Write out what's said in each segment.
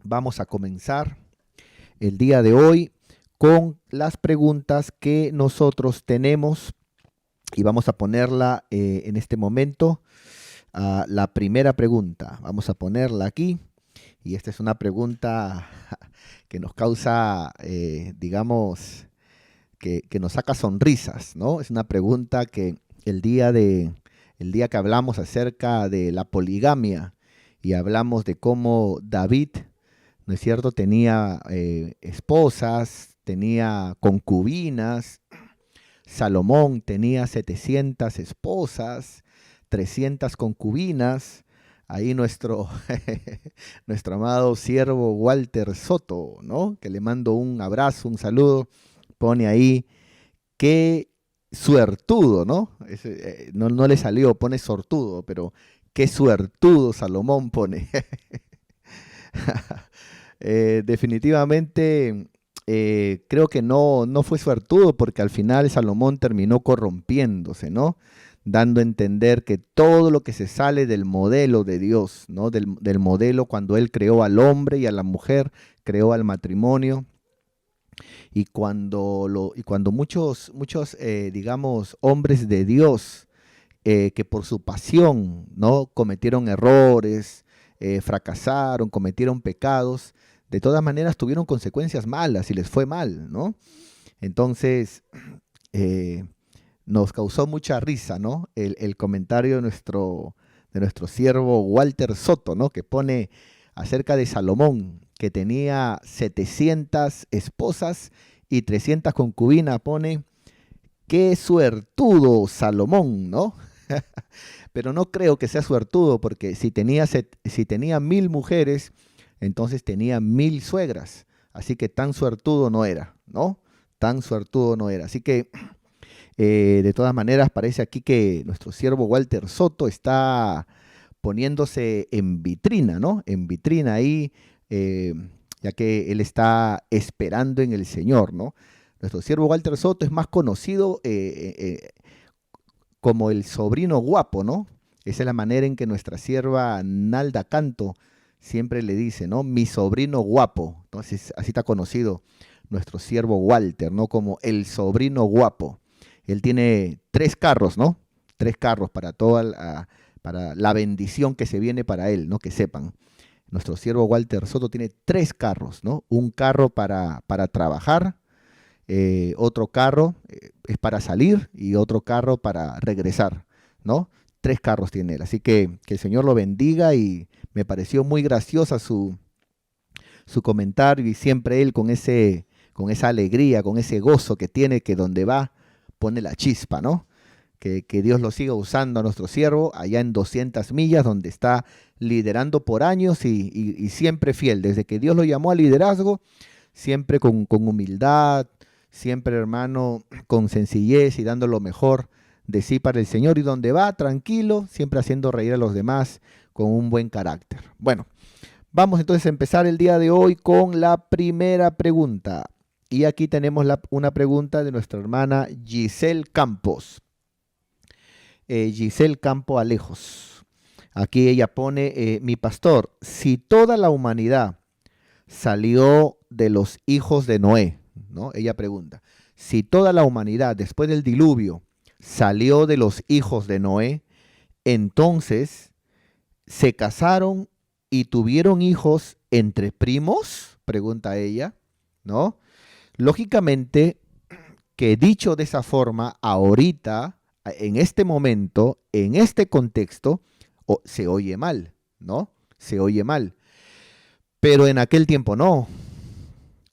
Vamos a comenzar el día de hoy con las preguntas que nosotros tenemos y vamos a ponerla en este momento. La primera pregunta, vamos a ponerla aquí y esta es una pregunta que nos causa, digamos, que nos saca sonrisas, ¿no? Es una pregunta que el día que hablamos acerca de la poligamia y hablamos de cómo David, ¿no es cierto?, tenía esposas, tenía concubinas. Salomón tenía 700 esposas, 300 concubinas. Ahí nuestro amado siervo Walter Soto, ¿no? Que le mando un abrazo, un saludo, pone ahí, qué suertudo, ¿no? No le salió, pone sortudo, pero qué suertudo Salomón pone. Definitivamente creo que no fue suertudo porque al final Salomón terminó corrompiéndose, ¿no? Dando a entender que todo lo que se sale del modelo de Dios, ¿no? Del modelo cuando Él creó al hombre y a la mujer, creó al matrimonio. Y cuando muchos digamos, hombres de Dios que por su pasión, ¿no?, cometieron errores, fracasaron, cometieron pecados, de todas maneras tuvieron consecuencias malas y les fue mal, ¿no? Entonces, eh, nos causó mucha risa, ¿no? El comentario de nuestro siervo Walter Soto, ¿no? Que pone acerca de Salomón, que tenía 700 esposas y 300 concubinas, pone, qué suertudo Salomón, ¿no? Pero no creo que sea suertudo, porque si tenía 1000 mujeres, entonces tenía 1000 suegras. Así que tan suertudo no era, ¿no? Tan suertudo no era. Así que, de todas maneras, parece aquí que nuestro siervo Walter Soto está poniéndose en vitrina, ¿no? En vitrina ahí, eh, ya que él está esperando en el Señor, ¿no? Nuestro siervo Walter Soto es más conocido como el sobrino guapo, ¿no? Esa es la manera en que nuestra sierva Nalda Canto siempre le dice, ¿no? Mi sobrino guapo. Entonces, así está conocido nuestro siervo Walter, ¿no? Como el sobrino guapo. Él tiene 3 carros, ¿no? 3 carros para la bendición que se viene para él, ¿no? Que sepan. Nuestro siervo Walter Soto tiene 3 carros, ¿no? Un carro para trabajar, otro carro es para salir y otro carro para regresar, ¿no? 3 carros tiene él. Así que el Señor lo bendiga y me pareció muy graciosa su comentario y siempre él con esa alegría, con ese gozo que tiene, que donde va pone la chispa, ¿no? Que Dios lo siga usando a nuestro siervo allá en 200 millas, donde está liderando por años y siempre fiel. Desde que Dios lo llamó al liderazgo, siempre con humildad, siempre, hermano, con sencillez y dando lo mejor de sí para el Señor. Y donde va, tranquilo, siempre haciendo reír a los demás con un buen carácter. Bueno, vamos entonces a empezar el día de hoy con la primera pregunta. Y aquí tenemos una pregunta de nuestra hermana Giselle Campos. Giselle Campo Alejos. Aquí ella pone, mi pastor, si toda la humanidad salió de los hijos de Noé, ¿no? Ella pregunta, si toda la humanidad después del diluvio salió de los hijos de Noé, entonces se casaron y tuvieron hijos entre primos, pregunta ella, ¿no? Lógicamente que dicho de esa forma, ahorita, en este momento, en este contexto, se oye mal, ¿no? Se oye mal. Pero en aquel tiempo no.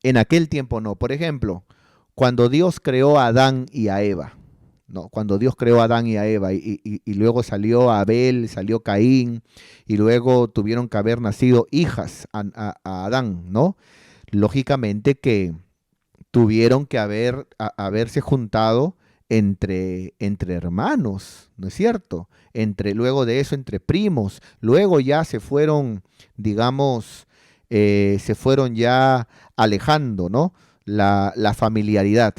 En aquel tiempo no. Por ejemplo, cuando Dios creó a Adán y a Eva, ¿no? Cuando Dios creó a Adán y a Eva y luego salió Abel, salió Caín y luego tuvieron que haber nacido hijas a Adán, ¿no? Lógicamente que tuvieron que haberse juntado entre hermanos, ¿no es cierto? Luego de eso, entre primos. Luego ya se fueron, digamos, se fueron ya alejando, ¿no? La familiaridad.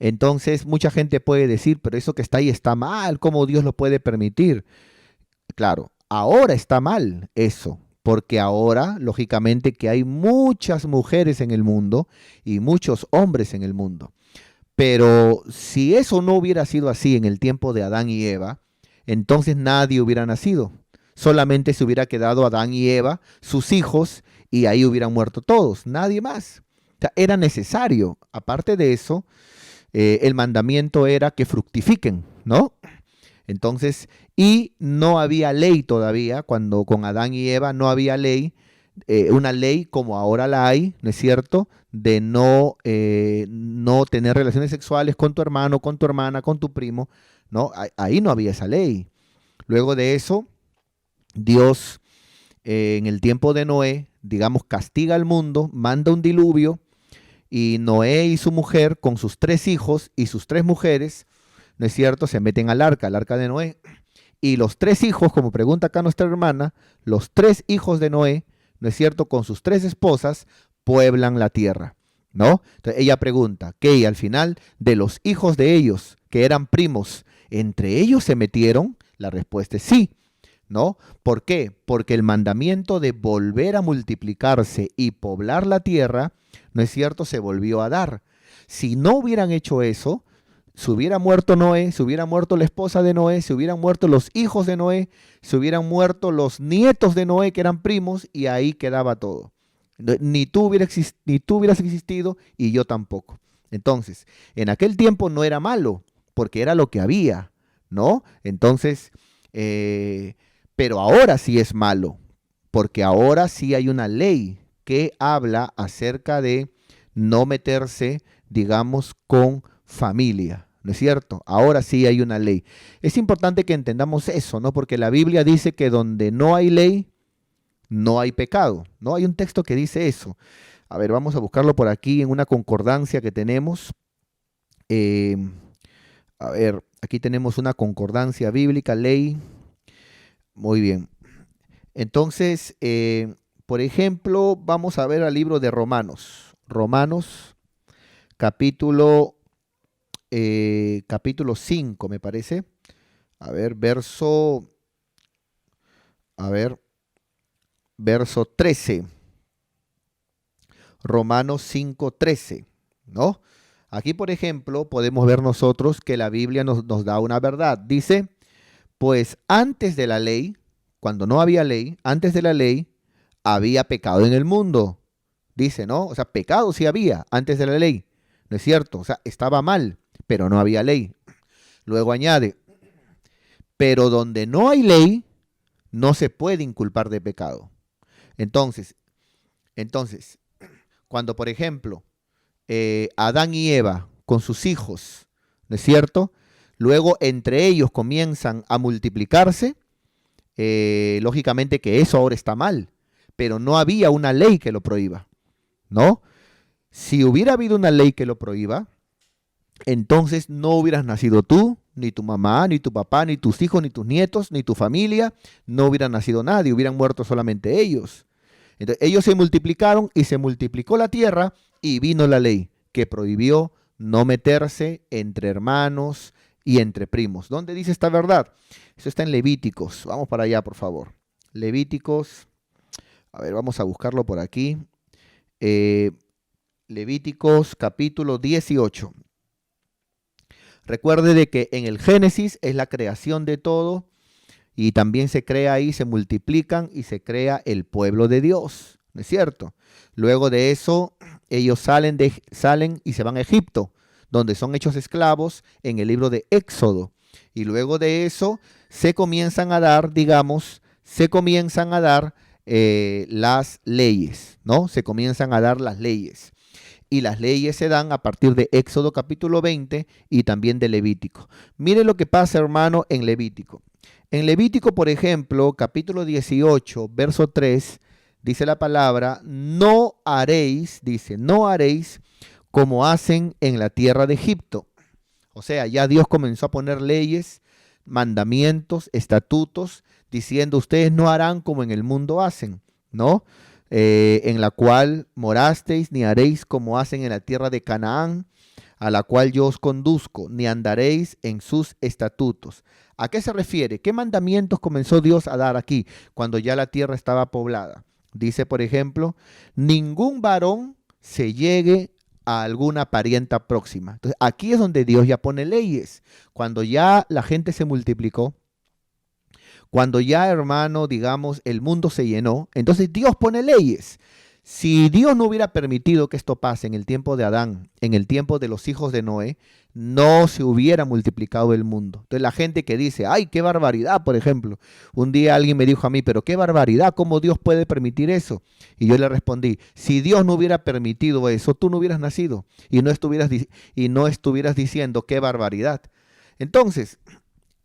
Entonces, mucha gente puede decir, pero eso que está ahí está mal, ¿cómo Dios lo puede permitir? Claro, ahora está mal eso. porque ahora, lógicamente, que hay muchas mujeres en el mundo y muchos hombres en el mundo. Pero si eso no hubiera sido así en el tiempo de Adán y Eva, entonces nadie hubiera nacido. Solamente se hubiera quedado Adán y Eva, sus hijos, y ahí hubieran muerto todos, nadie más. O sea, era necesario. Aparte de eso, el mandamiento era que fructifiquen, ¿no? Entonces, y no había ley todavía, cuando con Adán y Eva no había ley, una ley como ahora la hay, ¿no es cierto? De no tener relaciones sexuales con tu hermano, con tu hermana, con tu primo, ¿no? Ahí no había esa ley. Luego de eso, Dios, en el tiempo de Noé, digamos, castiga al mundo, manda un diluvio, y Noé y su mujer, con sus 3 hijos y sus 3 mujeres, ¿no es cierto?, se meten al arca de Noé. Y los 3 hijos, como pregunta acá nuestra hermana, los 3 hijos de Noé, ¿no es cierto?, con sus 3 esposas, pueblan la tierra, ¿no? Entonces ella pregunta, ¿qué? Al final, de los hijos de ellos, que eran primos, ¿entre ellos se metieron? La respuesta es sí, ¿no? ¿Por qué? Porque el mandamiento de volver a multiplicarse y poblar la tierra, ¿no es cierto?, se volvió a dar. Si no hubieran hecho eso, se hubiera muerto Noé, se hubiera muerto la esposa de Noé, se hubieran muerto los hijos de Noé, se hubieran muerto los nietos de Noé, que eran primos, y ahí quedaba todo. Ni tú hubieras existido y yo tampoco. Entonces, en aquel tiempo no era malo, porque era lo que había, ¿no? Entonces, pero ahora sí es malo, porque ahora sí hay una ley que habla acerca de no meterse, digamos, con familia, ¿no es cierto? Ahora sí hay una ley. Es importante que entendamos eso, ¿no? Porque la Biblia dice que donde no hay ley, no hay pecado, ¿no? Hay un texto que dice eso. A ver, vamos a buscarlo por aquí en una concordancia que tenemos. Eh, a ver, aquí tenemos una concordancia bíblica, ley. Muy bien. Entonces, por ejemplo, vamos a ver al libro de Romanos. Romanos, capítulo, capítulo 5, me parece. A ver, a ver, verso 13. Romanos 5:13, ¿no? Aquí, por ejemplo, podemos ver nosotros que la Biblia nos da una verdad. Dice, pues antes de la ley, cuando no había ley, antes de la ley, había pecado en el mundo. Dice, ¿no? O sea, pecado sí había antes de la ley. ¿No es cierto? O sea, estaba mal, pero no había ley. Luego añade, pero donde no hay ley, no se puede inculpar de pecado. Entonces, entonces, cuando, por ejemplo, Adán y Eva con sus hijos, ¿no es cierto? Luego entre ellos comienzan a multiplicarse, lógicamente que eso ahora está mal, pero no había una ley que lo prohíba, ¿no? Si hubiera habido una ley que lo prohíba, entonces no hubieras nacido tú, ni tu mamá, ni tu papá, ni tus hijos, ni tus nietos, ni tu familia, no hubiera nacido nadie, hubieran muerto solamente ellos. Entonces ellos se multiplicaron y se multiplicó la tierra y vino la ley que prohibió no meterse entre hermanos y entre primos. ¿Dónde dice esta verdad? Eso está en Levíticos. Vamos para allá, por favor. Levíticos, a ver, vamos a buscarlo por aquí. Levíticos capítulo 18. Recuerde de que en el Génesis es la creación de todo y también se crea ahí, se multiplican y se crea el pueblo de Dios, ¿no es cierto? Luego de eso, ellos salen y se van a Egipto, donde son hechos esclavos en el libro de Éxodo. Y luego de eso se comienzan a dar, digamos, las leyes, ¿no? Se comienzan a dar las leyes. Y las leyes se dan a partir de Éxodo capítulo 20 y también de Levítico. Mire lo que pasa, hermano, en Levítico. En Levítico, por ejemplo, capítulo 18, verso 3, dice la palabra, no haréis, dice, no haréis como hacen en la tierra de Egipto. O sea, ya Dios comenzó a poner leyes, mandamientos, estatutos, diciendo, ustedes no harán como en el mundo hacen, ¿no? En la cual morasteis, ni haréis como hacen en la tierra de Canaán. a la cual yo os conduzco, ni andaréis en sus estatutos. ¿A qué se refiere? ¿Qué mandamientos comenzó Dios a dar aquí cuando ya la tierra estaba poblada? Dice, por ejemplo, ningún varón se llegue a alguna parienta próxima. Entonces, aquí es donde Dios ya pone leyes. Cuando ya la gente se multiplicó, cuando ya, hermano, digamos, el mundo se llenó, entonces Dios pone leyes. Si Dios no hubiera permitido que esto pase en el tiempo de Adán, en el tiempo de los hijos de Noé, no se hubiera multiplicado el mundo. Entonces la gente que dice, ay, qué barbaridad, por ejemplo. Un día alguien me dijo a mí, pero qué barbaridad, ¿cómo Dios puede permitir eso? Y yo le respondí, si Dios no hubiera permitido eso, tú no hubieras nacido y no estuvieras diciendo qué barbaridad. Entonces,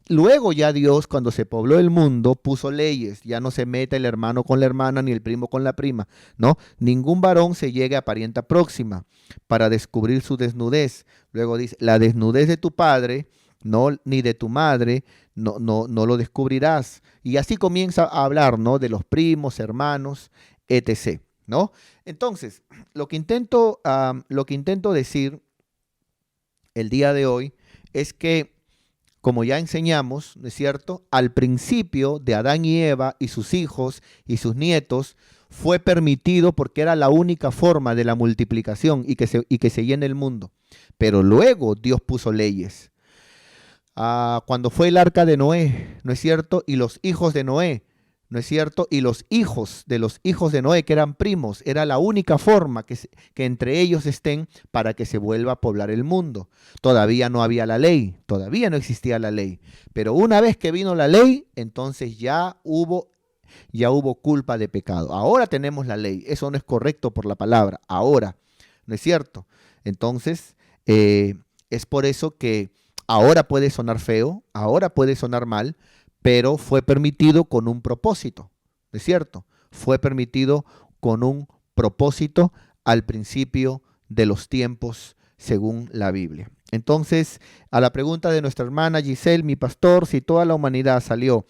luego ya Dios, cuando se pobló el mundo, puso leyes. Ya no se mete el hermano con la hermana ni el primo con la prima, ¿no? Ningún varón se llegue a parienta próxima para descubrir su desnudez. Luego dice, la desnudez de tu padre, no, ni de tu madre, no lo descubrirás. Y así comienza a hablar, ¿no? De los primos, hermanos, etc., ¿no? Entonces, lo que intento decir el día de hoy es que, como ya enseñamos, ¿no es cierto? Al principio de Adán y Eva y sus hijos y sus nietos fue permitido porque era la única forma de la multiplicación y que se llene el mundo. Pero luego Dios puso leyes. Cuando fue el arca de Noé, ¿no es cierto? Y los hijos de Noé, ¿no es cierto? Y los hijos de Noé, que eran primos, era la única forma que entre ellos estén para que se vuelva a poblar el mundo. Todavía no había la ley, todavía no existía la ley. Pero una vez que vino la ley, entonces ya hubo culpa de pecado. Ahora tenemos la ley. Eso no es correcto por la palabra. Ahora, ¿no es cierto? Entonces, es por eso que ahora puede sonar feo, ahora puede sonar mal, pero fue permitido con un propósito, ¿no es cierto? Fue permitido con un propósito al principio de los tiempos, según la Biblia. Entonces, a la pregunta de nuestra hermana Giselle, mi pastor, si toda la humanidad salió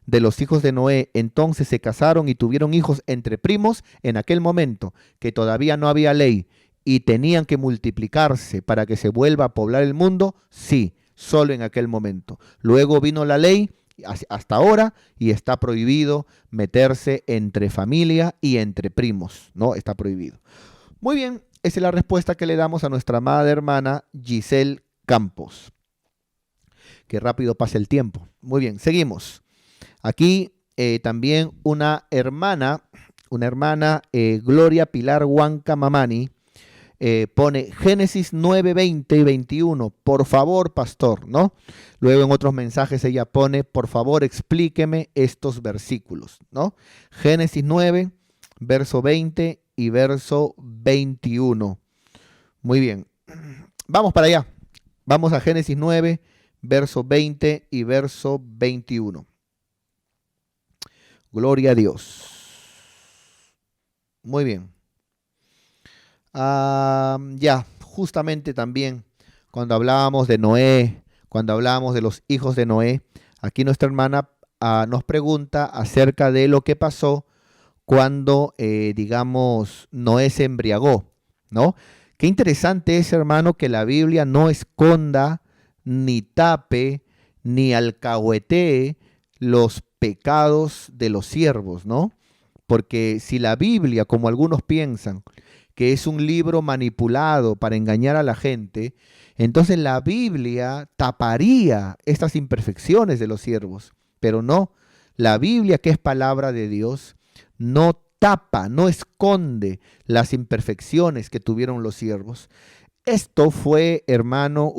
de los hijos de Noé, entonces se casaron y tuvieron hijos entre primos en aquel momento, que todavía no había ley y tenían que multiplicarse para que se vuelva a poblar el mundo, sí, solo en aquel momento. Luego vino la ley hasta ahora y está prohibido meterse entre familia y entre primos, ¿no? Está prohibido. Muy bien, esa es la respuesta que le damos a nuestra amada hermana Giselle Campos. Qué rápido pasa el tiempo. Muy bien, seguimos. Aquí también una hermana, Gloria Pilar Huanca Mamani, pone Génesis 9, 20 y 21, por favor, pastor, ¿no? Luego en otros mensajes ella pone, por favor, explíqueme estos versículos, ¿no? Génesis 9, verso 20 y verso 21. Muy bien, vamos para allá. Vamos a Génesis 9, verso 20 y verso 21. Gloria a Dios. Muy bien. Ya, justamente también cuando hablábamos de Noé, cuando hablábamos de los hijos de Noé, aquí nuestra hermana nos pregunta acerca de lo que pasó cuando, digamos, Noé se embriagó, ¿no? Qué interesante es, hermano, que la Biblia no esconda, ni tape, ni alcahuetee los pecados de los siervos, ¿no? Porque si la Biblia, como algunos piensan, que es un libro manipulado para engañar a la gente, entonces la Biblia taparía estas imperfecciones de los siervos. Pero no, la Biblia, que es palabra de Dios, no tapa, no esconde las imperfecciones que tuvieron los siervos. Esto fue, hermano,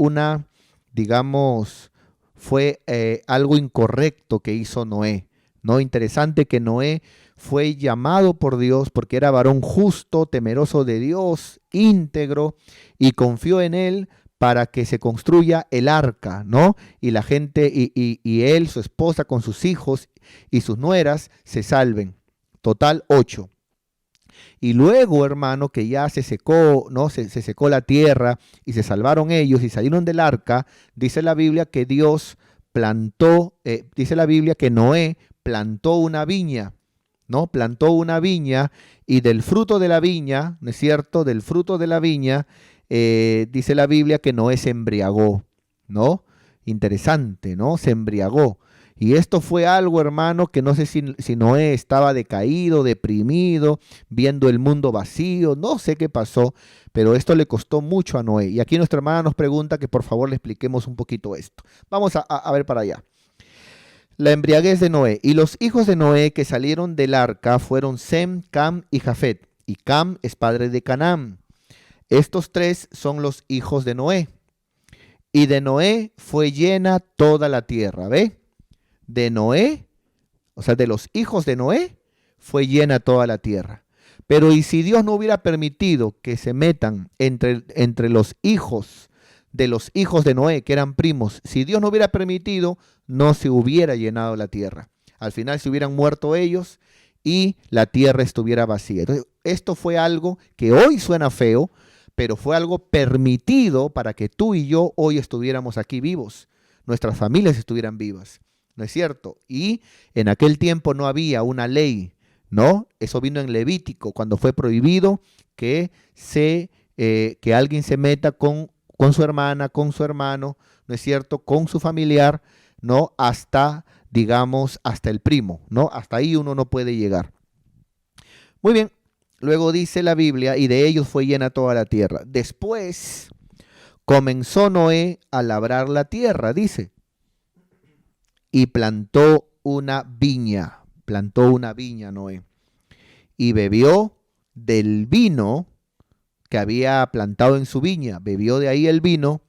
fue algo incorrecto que hizo Noé, ¿no? Interesante que Noé fue llamado por Dios porque era varón justo, temeroso de Dios, íntegro, y confió en él para que se construya el arca, ¿no? Y la gente, y él, su esposa, con sus hijos y sus nueras, se salven. Total 8. Y luego, hermano, que ya se secó, ¿no? Se secó la tierra y se salvaron ellos y salieron del arca, dice la Biblia que Dios plantó, dice la Biblia que Noé plantó una viña, ¿no? Plantó una viña y del fruto de la viña, ¿no es cierto? Del fruto de la viña, dice la Biblia que Noé se embriagó, ¿no? Interesante, ¿no? Se embriagó. Y esto fue algo, hermano, que no sé si Noé estaba decaído, deprimido, viendo el mundo vacío, no sé qué pasó, pero esto le costó mucho a Noé. Y aquí nuestra hermana nos pregunta que por favor le expliquemos un poquito esto. Vamos a ver para allá. La embriaguez de Noé. Y los hijos de Noé que salieron del arca fueron Sem, Cam y Jafet. Y Cam es padre de Canaán. Estos tres son los hijos de Noé. Y de Noé fue llena toda la tierra. ¿Ve? De Noé, o sea, de los hijos de Noé, fue llena toda la tierra. Pero ¿y si Dios no hubiera permitido que se metan entre los hijos de Noé, que eran primos? Si Dios no hubiera permitido, no se hubiera llenado la tierra. Al final se hubieran muerto ellos y la tierra estuviera vacía. Entonces, esto fue algo que hoy suena feo, pero fue algo permitido para que tú y yo hoy estuviéramos aquí vivos, nuestras familias estuvieran vivas. ¿No es cierto? Y en aquel tiempo no había una ley, ¿no? Eso vino en Levítico, cuando fue prohibido que que alguien se meta con su hermana, con su hermano, ¿no es cierto? Con su familiar, ¿no? Hasta, digamos, hasta el primo, ¿no? Hasta ahí uno no puede llegar. Muy bien, luego dice la Biblia, y de ellos fue llena toda la tierra. Después comenzó Noé a labrar la tierra, dice, y plantó una viña Noé, y bebió del vino que había plantado en su viña, bebió de ahí el vino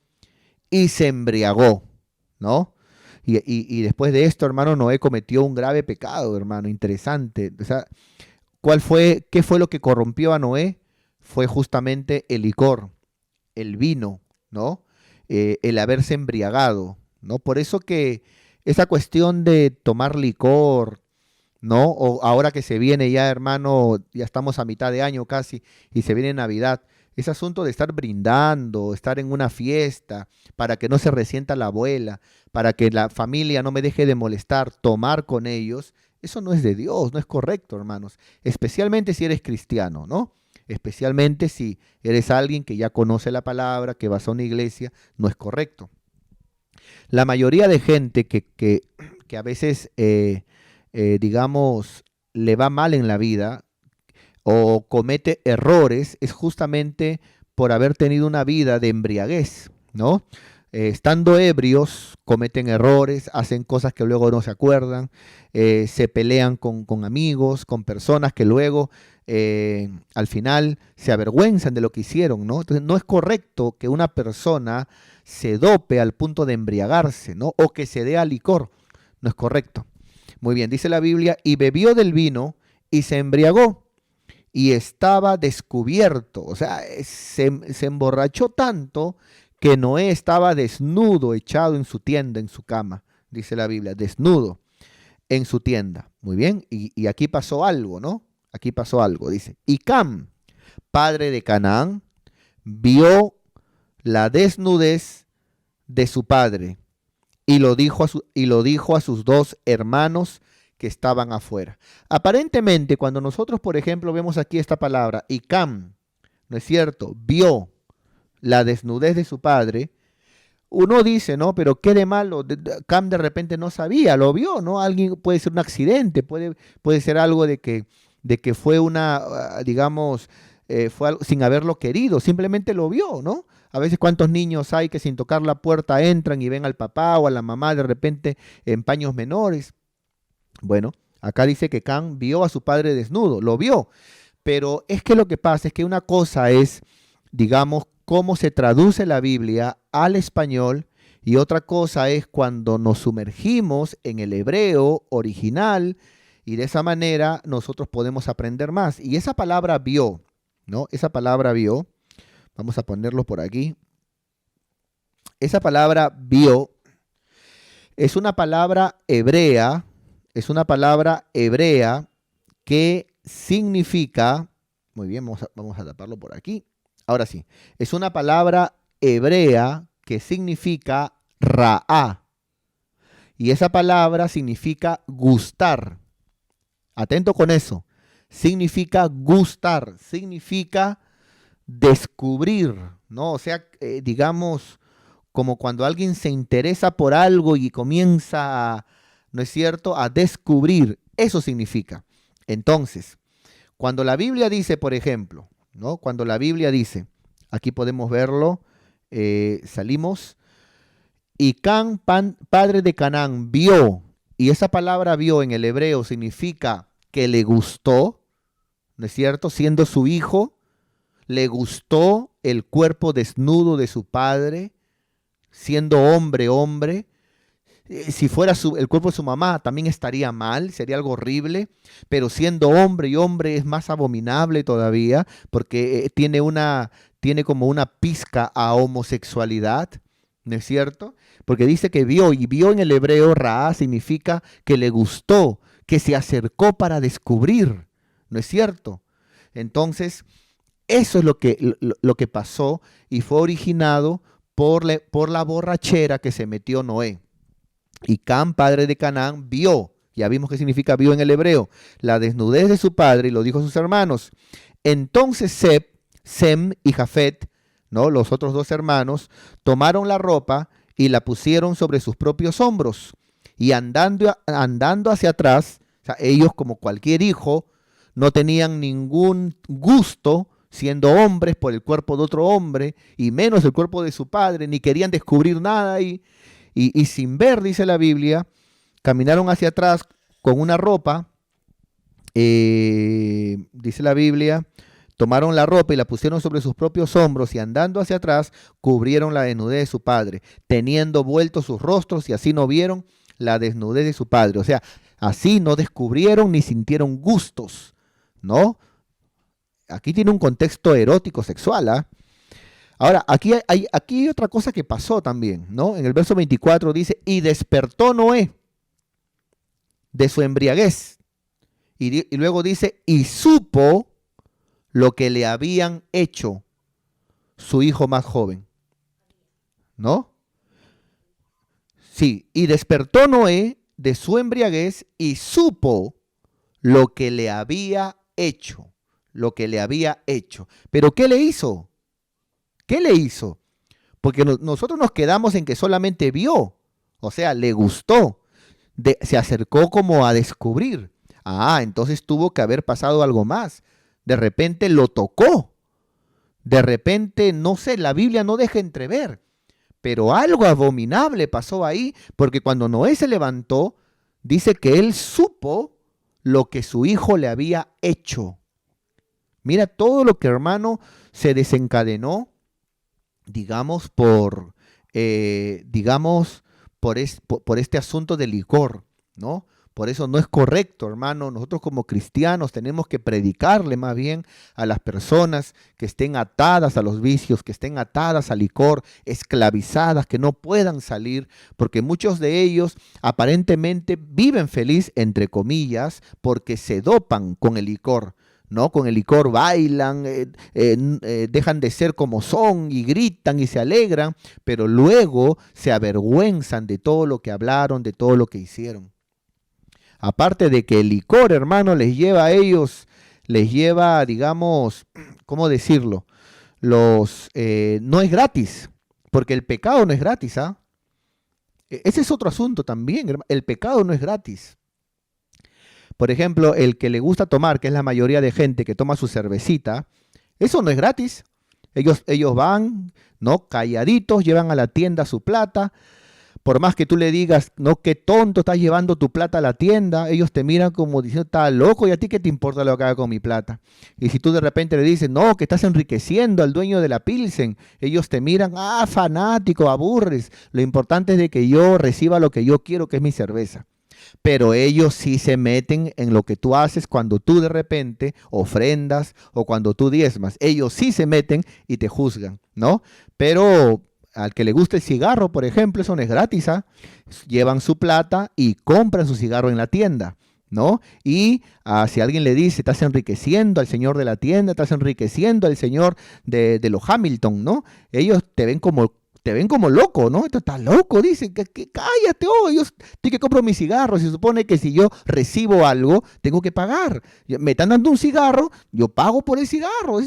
y se embriagó, ¿no? Y después de esto, hermano, Noé cometió un grave pecado, hermano, interesante. O sea, ¿qué fue lo que corrompió a Noé? Fue justamente el licor, el vino, ¿no? El haberse embriagado, ¿no? Por eso que esa cuestión de tomar licor, ¿no? O ahora que se viene ya, hermano, ya estamos a mitad de año casi y se viene Navidad, ese asunto de estar brindando, estar en una fiesta, para que no se resienta la abuela, para que la familia no me deje de molestar, tomar con ellos, eso no es de Dios, no es correcto, hermanos, especialmente si eres cristiano, ¿no? Especialmente si eres alguien que ya conoce la palabra, que vas a una iglesia, no es correcto. La mayoría de gente que a veces, digamos, le va mal en la vida o comete errores es justamente por haber tenido una vida de embriaguez, ¿no? Estando ebrios, cometen errores, hacen cosas que luego no se acuerdan, se pelean con amigos, con personas que luego al final se avergüenzan de lo que hicieron, ¿no? Entonces no es correcto que una persona se dope al punto de embriagarse, ¿no? O que se dé al licor, no es correcto. Muy bien, dice la Biblia, y bebió del vino y se embriagó y estaba descubierto, o sea, se emborrachó tanto que Noé estaba desnudo, echado en su tienda, en su cama, dice la Biblia, desnudo en su tienda. Muy bien, y aquí pasó algo, ¿no? Aquí pasó algo, dice. Y Cam, padre de Canaán, vio la desnudez de su padre y lo dijo a sus dos hermanos que estaban afuera. Aparentemente, cuando nosotros, por ejemplo, vemos aquí esta palabra, y Cam, ¿no es cierto?, vio la desnudez de su padre, uno dice, ¿no? Pero qué de malo, Cam de repente no sabía, lo vio, ¿no? Alguien puede ser un accidente, puede ser algo de que fue una, digamos, fue algo sin haberlo querido, simplemente lo vio, ¿no? A veces cuántos niños hay que sin tocar la puerta entran y ven al papá o a la mamá de repente en paños menores. Bueno, acá dice que Cam vio a su padre desnudo, lo vio, pero es que lo que pasa es que una cosa es, digamos, cómo se traduce la Biblia al español y otra cosa es cuando nos sumergimos en el hebreo original y de esa manera nosotros podemos aprender más. Y esa palabra vio, ¿no? Esa palabra vio, vamos a ponerlo por aquí. Esa palabra vio es una palabra hebrea, que significa, muy bien, vamos a taparlo por aquí. Ahora sí, es una palabra hebrea que significa ra'a. Y esa palabra significa gustar. Atento con eso. Significa gustar, significa descubrir, ¿no? O sea, digamos, como cuando alguien se interesa por algo y comienza ¿no es cierto?, a descubrir. Eso significa. Entonces, cuando la Biblia dice, por ejemplo, ¿no? Cuando la Biblia dice, aquí podemos verlo, salimos, y padre de Canaán, vio, y esa palabra vio en el hebreo significa que le gustó, ¿no es cierto? Siendo su hijo, le gustó el cuerpo desnudo de su padre, siendo hombre, hombre. Si fuera el cuerpo de su mamá, también estaría mal, sería algo horrible, pero siendo hombre y hombre es más abominable todavía, porque tiene como una pizca a homosexualidad, ¿no es cierto? Porque dice que vio, y vio en el hebreo, Raá, significa que le gustó, que se acercó para descubrir, ¿no es cierto? Entonces, eso es lo que pasó y fue originado por la borrachera que se metió Noé. Y Cam, padre de Canaán, vio, ya vimos qué significa vio en el hebreo, la desnudez de su padre y lo dijo a sus hermanos. Entonces Sem y Jafet, ¿no?, los otros dos hermanos, tomaron la ropa y la pusieron sobre sus propios hombros. Y andando hacia atrás, o sea, ellos como cualquier hijo, no tenían ningún gusto siendo hombres por el cuerpo de otro hombre, y menos el cuerpo de su padre, ni querían descubrir nada y sin ver, dice la Biblia, caminaron hacia atrás con una ropa, dice la Biblia, tomaron la ropa y la pusieron sobre sus propios hombros y andando hacia atrás cubrieron la desnudez de su padre, teniendo vueltos sus rostros y así no vieron la desnudez de su padre. O sea, así no descubrieron ni sintieron gustos, ¿no? Aquí tiene un contexto erótico sexual, ¿ah? Ahora, aquí hay otra cosa que pasó también, ¿no? En el verso 24 dice, y despertó Noé de su embriaguez. Y luego dice, y supo lo que le habían hecho su hijo más joven, ¿no? Sí, y despertó Noé de su embriaguez y supo lo que le había hecho, lo que le había hecho. ¿Pero qué le hizo? ¿Qué le hizo? Porque nosotros nos quedamos en que solamente vio, o sea, le gustó, se acercó como a descubrir. Ah, entonces tuvo que haber pasado algo más. De repente lo tocó. De repente, no sé, la Biblia no deja entrever. Pero algo abominable pasó ahí, porque cuando Noé se levantó, dice que él supo lo que su hijo le había hecho. Mira todo lo que, hermano, se desencadenó, digamos, por este asunto del licor, ¿no? Por eso no es correcto, hermano. Nosotros como cristianos tenemos que predicarle más bien a las personas que estén atadas a los vicios, que estén atadas al licor, esclavizadas, que no puedan salir, porque muchos de ellos aparentemente viven feliz, entre comillas, porque se dopan con el licor, ¿no? Con el licor bailan, dejan de ser como son y gritan y se alegran, pero luego se avergüenzan de todo lo que hablaron, de todo lo que hicieron. Aparte de que el licor, hermano, les lleva, digamos, ¿cómo decirlo? No es gratis, porque el pecado no es gratis, ¿ah? Ese es otro asunto también, hermano. El pecado no es gratis. Por ejemplo, el que le gusta tomar, que es la mayoría de gente que toma su cervecita, eso no es gratis. Ellos van, ¿no?, calladitos, llevan a la tienda su plata. Por más que tú le digas, no, qué tonto, estás llevando tu plata a la tienda, ellos te miran como diciendo, estás loco, y a ti qué te importa lo que haga con mi plata. Y si tú de repente le dices, no, que estás enriqueciendo al dueño de la Pilsen, ellos te miran, ah, fanático, aburres. Lo importante es de que yo reciba lo que yo quiero, que es mi cerveza. Pero ellos sí se meten en lo que tú haces cuando tú de repente ofrendas o cuando tú diezmas. Ellos sí se meten y te juzgan, ¿no? Pero al que le gusta el cigarro, por ejemplo, eso no es gratis, ¿ah? Llevan su plata y compran su cigarro en la tienda, ¿no? Y si alguien le dice, estás enriqueciendo al señor de la tienda, estás enriqueciendo al señor de los Hamilton, ¿no? Ellos te ven como loco, ¿no? Tú estás loco, dicen, que cállate, yo estoy que compro mis cigarros. Se supone que si yo recibo algo, tengo que pagar. Me están dando un cigarro, yo pago por el cigarro.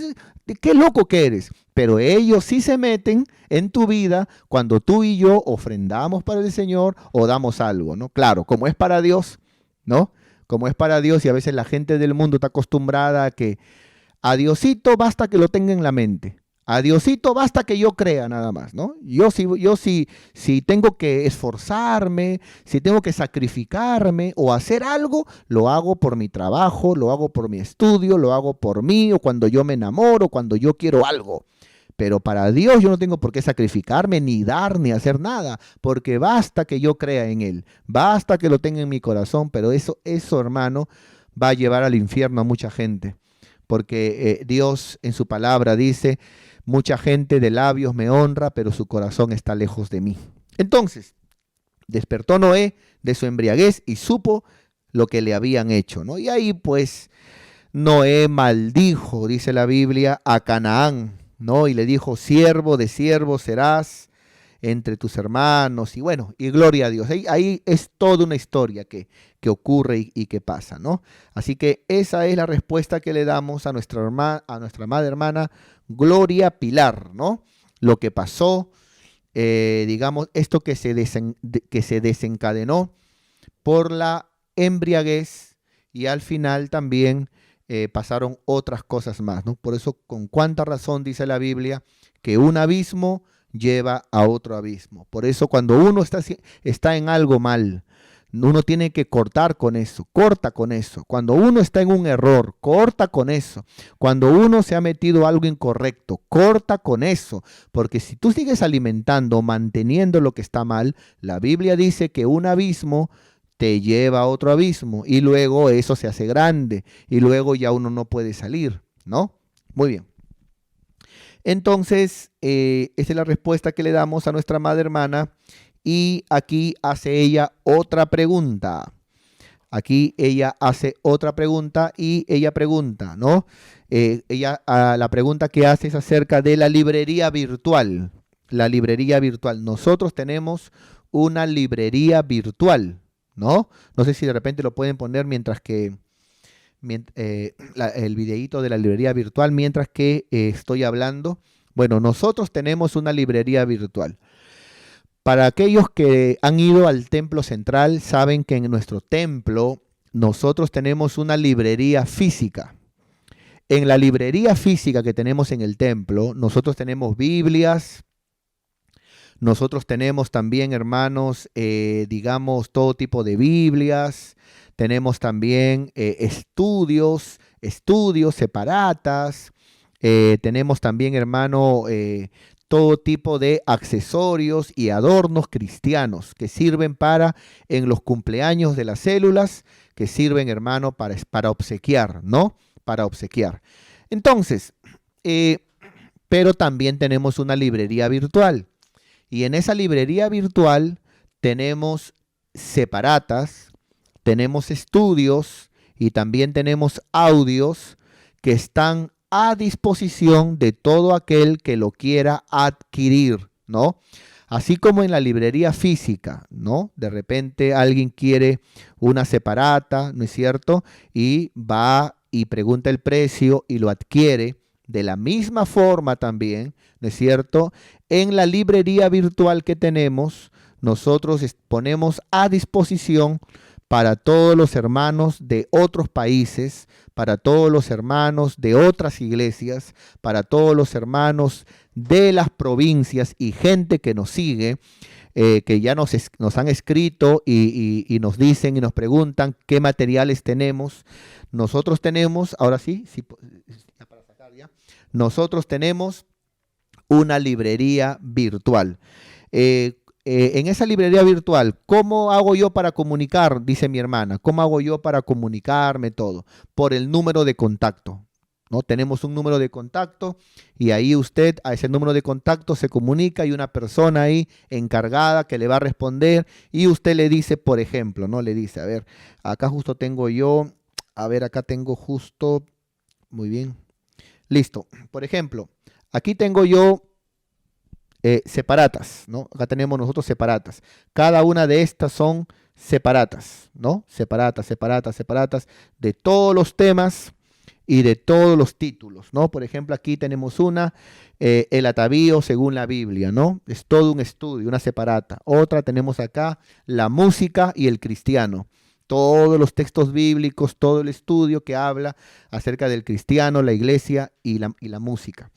¿Qué loco que eres? Pero ellos sí se meten en tu vida cuando tú y yo ofrendamos para el Señor o damos algo, ¿no? Claro, como es para Dios, ¿no? Como es para Dios y a veces la gente del mundo está acostumbrada a que a Diosito basta que lo tenga en la mente. A Diosito basta que yo crea nada más, ¿no? Si tengo que esforzarme, si tengo que sacrificarme o hacer algo, lo hago por mi trabajo, lo hago por mi estudio, lo hago por mí o cuando yo me enamoro, cuando yo quiero algo. Pero para Dios yo no tengo por qué sacrificarme, ni dar, ni hacer nada, porque basta que yo crea en Él, basta que lo tenga en mi corazón, pero eso, hermano, va a llevar al infierno a mucha gente, porque Dios en su palabra dice, mucha gente de labios me honra, pero su corazón está lejos de mí. Entonces, despertó Noé de su embriaguez y supo lo que le habían hecho, ¿no? Y ahí pues Noé maldijo, dice la Biblia, a Canaán, ¿no? Y le dijo, siervo de siervos serás entre tus hermanos, y bueno, y gloria a Dios. Ahí es toda una historia que ocurre y que pasa, ¿no? Así que esa es la respuesta que le damos a nuestra amada hermana Gloria Pilar, ¿no? Lo que pasó, digamos, esto que que se desencadenó por la embriaguez y al final también pasaron otras cosas más, ¿no? Por eso, con cuánta razón dice la Biblia que un abismo lleva a otro abismo. Por eso, cuando uno está en algo mal, uno tiene que cortar con eso, corta con eso. Cuando uno está en un error, corta con eso. Cuando uno se ha metido algo incorrecto, corta con eso. Porque si tú sigues alimentando, manteniendo lo que está mal, la Biblia dice que un abismo te lleva a otro abismo y luego eso se hace grande y luego ya uno no puede salir, ¿no? Muy bien. Entonces, esa es la respuesta que le damos a nuestra amada hermana y aquí hace ella otra pregunta. Aquí ella hace otra pregunta y ella pregunta, ¿no? La pregunta que hace es acerca de la librería virtual. La librería virtual. Nosotros tenemos una librería virtual, ¿no? No sé si de repente lo pueden poner mientras que el videíto de la librería virtual mientras que estoy hablando. Bueno, nosotros tenemos una librería virtual. Para aquellos que han ido al templo central, saben que en nuestro templo nosotros tenemos una librería física. En la librería física que tenemos en el templo, nosotros tenemos Biblias, nosotros tenemos también, hermanos, digamos, todo tipo de Biblias, tenemos también estudios separatas, tenemos también, hermano, todo tipo de accesorios y adornos cristianos que sirven en los cumpleaños de las células, que sirven, hermano, para obsequiar, ¿no? Para obsequiar. Entonces, pero también tenemos una librería virtual. Y en esa librería virtual tenemos separatas, tenemos estudios y también tenemos audios que están a disposición de todo aquel que lo quiera adquirir, ¿no? Así como en la librería física, ¿no? De repente alguien quiere una separata, ¿no es cierto? Y va y pregunta el precio y lo adquiere. De la misma forma también, ¿no es cierto? En la librería virtual que tenemos, nosotros ponemos a disposición para todos los hermanos de otros países, para todos los hermanos de otras iglesias, para todos los hermanos de las provincias y gente que nos sigue, que ya nos han escrito y nos dicen y nos preguntan qué materiales tenemos. Nosotros tenemos, ahora sí, para sacar ya, nosotros tenemos una librería virtual. En esa librería virtual, ¿cómo hago yo para comunicar? Dice mi hermana, ¿cómo hago yo para comunicarme todo? Por el número de contacto, ¿no? Tenemos un número de contacto y ahí usted a ese número de contacto se comunica y una persona ahí encargada que le va a responder y usted le dice, por ejemplo, ¿no? Le dice, a ver, acá justo tengo yo, a ver, acá tengo justo, muy bien, listo. Por ejemplo, aquí tengo yo separatas, ¿no? Acá tenemos nosotros separatas. Cada una de estas son separatas, ¿no? Separatas de todos los temas y de todos los títulos, ¿no? Por ejemplo, aquí tenemos una, el atavío según la Biblia, ¿no? Es todo un estudio, una separata. Otra tenemos acá, la música y el cristiano. Todos los textos bíblicos, todo el estudio que habla acerca del cristiano, la iglesia y la música.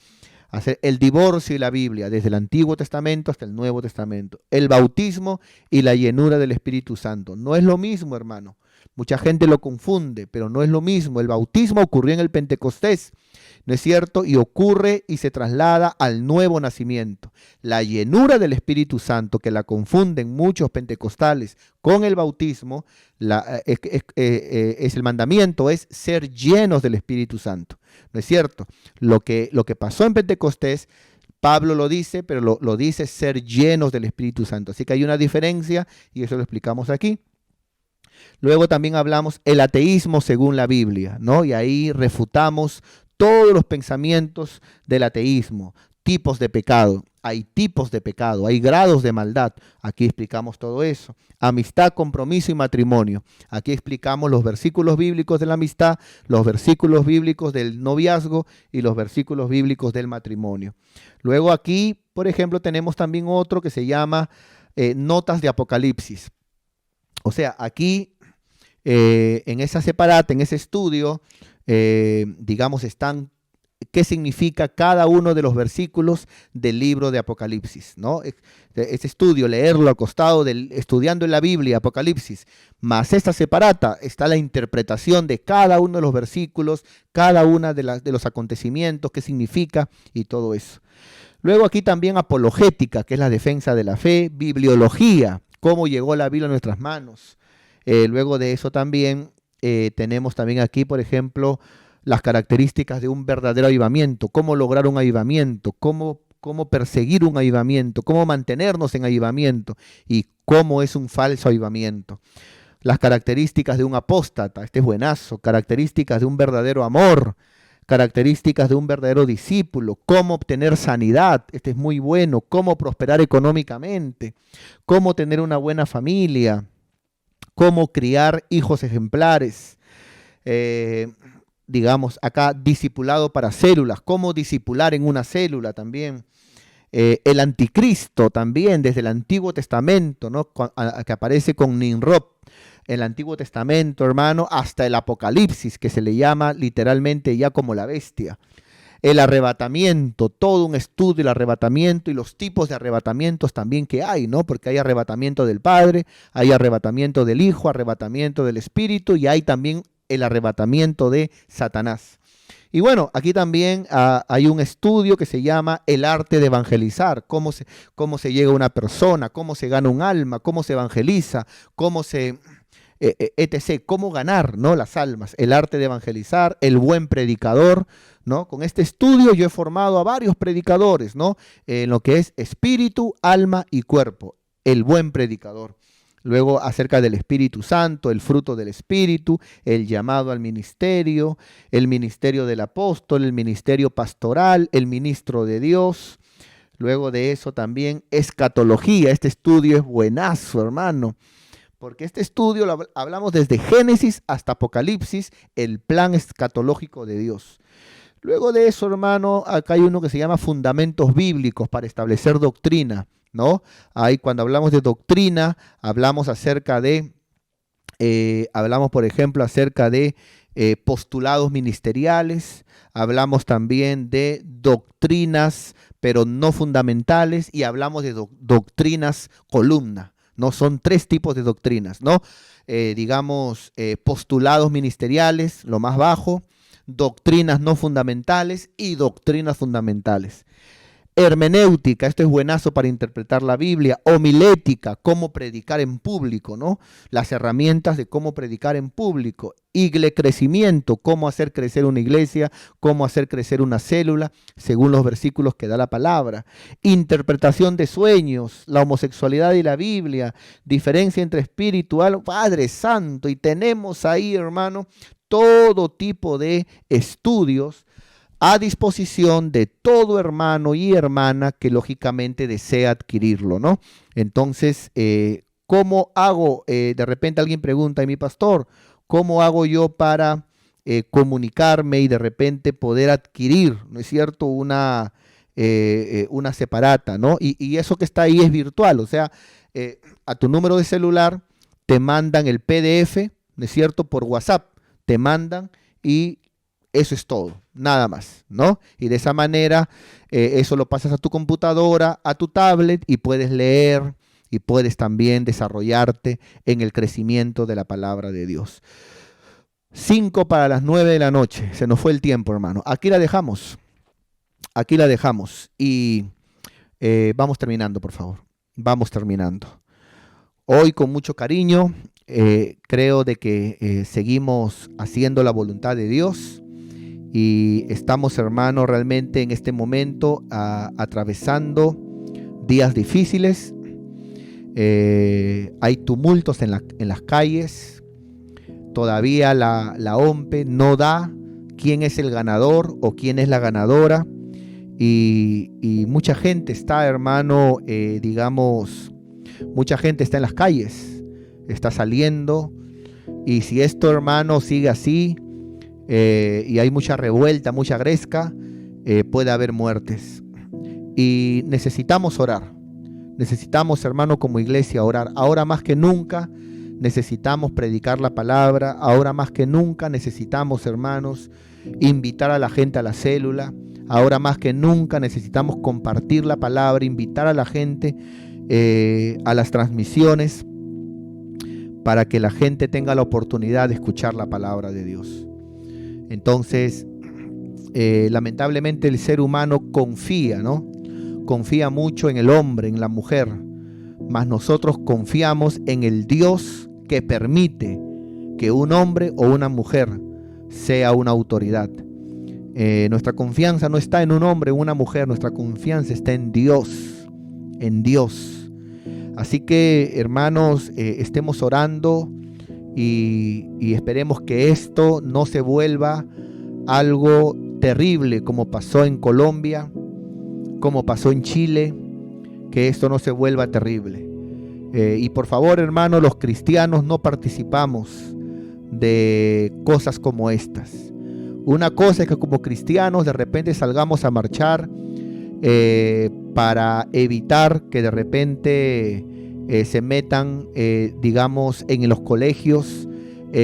Hacer el divorcio y la Biblia, desde el Antiguo Testamento hasta el Nuevo Testamento. El bautismo y la llenura del Espíritu Santo. No es lo mismo, hermano. Mucha gente lo confunde, pero no es lo mismo. El bautismo ocurrió en el Pentecostés, ¿no es cierto? Y ocurre y se traslada al nuevo nacimiento. La llenura del Espíritu Santo, que la confunden muchos pentecostales con el bautismo, es el mandamiento, es ser llenos del Espíritu Santo, ¿no es cierto? Lo que pasó en Pentecostés, Pablo lo dice, pero lo dice ser llenos del Espíritu Santo. Así que hay una diferencia y eso lo explicamos aquí. Luego también hablamos el ateísmo según la Biblia, ¿no? Y ahí refutamos todos los pensamientos del ateísmo, tipos de pecado. Hay tipos de pecado, hay grados de maldad. Aquí explicamos todo eso. Amistad, compromiso y matrimonio. Aquí explicamos los versículos bíblicos de la amistad, los versículos bíblicos del noviazgo y los versículos bíblicos del matrimonio. Luego aquí, por ejemplo, tenemos también otro que se llama notas de Apocalipsis. O sea, aquí en esa separata, en ese estudio, digamos, están qué significa cada uno de los versículos del libro de Apocalipsis, ¿no? Ese estudio, leerlo al costado estudiando en la Biblia, Apocalipsis, más esta separata, está la interpretación de cada uno de los versículos, cada uno de los acontecimientos, qué significa y todo eso. Luego aquí también apologética, que es la defensa de la fe, bibliología, cómo llegó la Biblia a nuestras manos. Luego de eso también tenemos también aquí, por ejemplo, las características de un verdadero avivamiento, cómo lograr un avivamiento, cómo perseguir un avivamiento, cómo mantenernos en avivamiento y cómo es un falso avivamiento. Las características de un apóstata, este es buenazo, características de un verdadero amor, características de un verdadero discípulo, cómo obtener sanidad, este es muy bueno, cómo prosperar económicamente, cómo tener una buena familia, cómo criar hijos ejemplares, digamos acá discipulado para células, cómo discipular en una célula también. El anticristo también desde el Antiguo Testamento, ¿no? Que aparece con Nimrod, el Antiguo Testamento, hermano, hasta el Apocalipsis, que se le llama literalmente ya como la bestia. El arrebatamiento, todo un estudio del arrebatamiento y los tipos de arrebatamientos también que hay, ¿no? Porque hay arrebatamiento del Padre, hay arrebatamiento del Hijo, arrebatamiento del Espíritu y hay también el arrebatamiento de Satanás. Y bueno, aquí también hay un estudio que se llama el arte de evangelizar, cómo se llega a una persona, cómo se gana un alma, cómo se evangeliza, etc., cómo ganar, ¿no?, las almas, el arte de evangelizar, el buen predicador, ¿no? Con este estudio yo he formado a varios predicadores, ¿no?, en lo que es espíritu, alma y cuerpo, el buen predicador. Luego acerca del Espíritu Santo, el fruto del Espíritu, el llamado al ministerio, el ministerio del apóstol, el ministerio pastoral, el ministro de Dios. Luego de eso también escatología. Este estudio es buenazo, hermano, porque este estudio lo hablamos desde Génesis hasta Apocalipsis, el plan escatológico de Dios. Luego de eso, hermano, acá hay uno que se llama fundamentos bíblicos para establecer doctrina, ¿no? Ahí cuando hablamos de doctrina, hablamos por ejemplo, acerca de postulados ministeriales, hablamos también de doctrinas, pero no fundamentales, y hablamos de doctrinas columna, ¿no? Son tres tipos de doctrinas, ¿no? Postulados ministeriales, lo más bajo, doctrinas no fundamentales y doctrinas fundamentales. Hermenéutica, esto es buenazo para interpretar la Biblia. Homilética, cómo predicar en público, ¿no? Las herramientas de cómo predicar en público. Crecimiento, cómo hacer crecer una iglesia, cómo hacer crecer una célula, según los versículos que da la palabra. Interpretación de sueños, la homosexualidad y la Biblia, diferencia entre espiritual, Padre Santo. Y tenemos ahí, hermano, todo tipo de estudios a disposición de todo hermano y hermana que lógicamente desea adquirirlo, ¿no? Entonces, ¿cómo hago? De repente alguien pregunta, mi pastor, ¿cómo hago yo para comunicarme y de repente poder adquirir, ¿no es cierto?, una separata, ¿no? Y eso que está ahí es virtual, o sea, a tu número de celular te mandan el PDF, ¿no es cierto?, por WhatsApp, te mandan y eso es todo, nada más, ¿no? Y de esa manera eso lo pasas a tu computadora, a tu tablet y puedes leer y puedes también desarrollarte en el crecimiento de la palabra de Dios. 5 para las 9 de la noche, se nos fue el tiempo, hermano. Aquí la dejamos y vamos terminando, por favor, vamos terminando. Hoy con mucho cariño, creo de que seguimos haciendo la voluntad de Dios y estamos, hermanos, realmente en este momento atravesando días difíciles. Hay tumultos en las calles, todavía la OMPE no da quién es el ganador o quién es la ganadora y mucha gente está, hermano, mucha gente está en las calles, está saliendo y si esto, hermano, sigue así y hay mucha revuelta, mucha gresca, puede haber muertes y necesitamos orar. Necesitamos, hermano, como iglesia orar. Ahora más que nunca necesitamos predicar la palabra. Ahora más que nunca necesitamos, hermanos, invitar a la gente a la célula. Ahora más que nunca necesitamos compartir la palabra, invitar a la gente a las transmisiones para que la gente tenga la oportunidad de escuchar la palabra de Dios. Entonces, lamentablemente el ser humano confía, ¿no? Confía mucho en el hombre, en la mujer, mas nosotros confiamos en el Dios que permite que un hombre o una mujer sea una autoridad. Nuestra confianza no está en un hombre o una mujer, nuestra confianza está en Dios, en Dios. Así que, hermanos, estemos orando y esperemos que esto no se vuelva algo terrible como pasó en Colombia, como pasó en Chile, que esto no se vuelva terrible. Y por favor, hermanos, los cristianos no participamos de cosas como estas. Una cosa es que como cristianos de repente salgamos a marchar para evitar que de repente se metan, digamos, en los colegios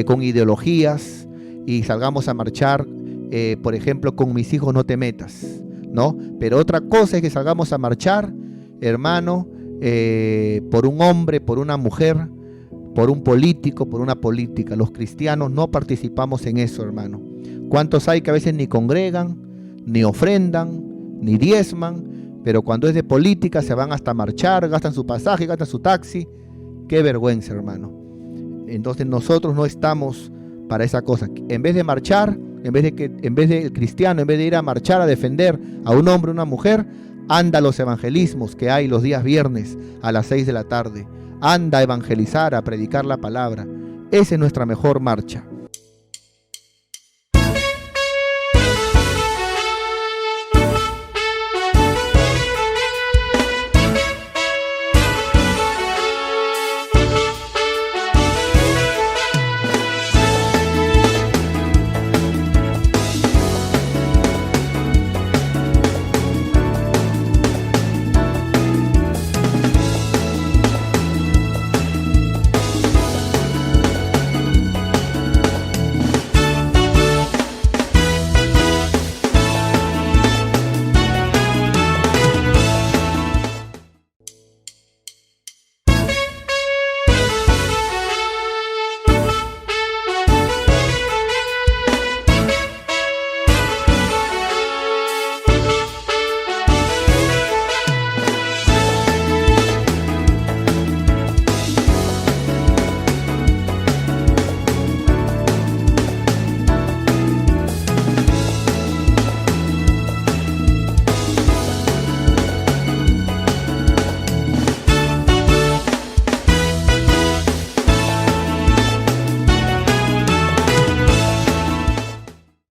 con ideologías y salgamos a marchar, por ejemplo, con mis hijos no te metas, ¿no? Pero otra cosa es que salgamos a marchar, hermano, por un hombre, por una mujer, por un político, por una política. Los cristianos no participamos en eso, hermano. ¿Cuántos hay que a veces ni congregan, ni ofrendan, ni diezman, pero cuando es de política se van hasta marchar, gastan su pasaje, gastan su taxi? Qué vergüenza, hermano. Entonces nosotros no estamos para esa cosa. En vez de marchar, en vez del cristiano, en vez de ir a marchar a defender a un hombre o una mujer, anda a los evangelismos que hay los días viernes a las 6 de la tarde. Anda a evangelizar, a predicar la palabra. Esa es nuestra mejor marcha.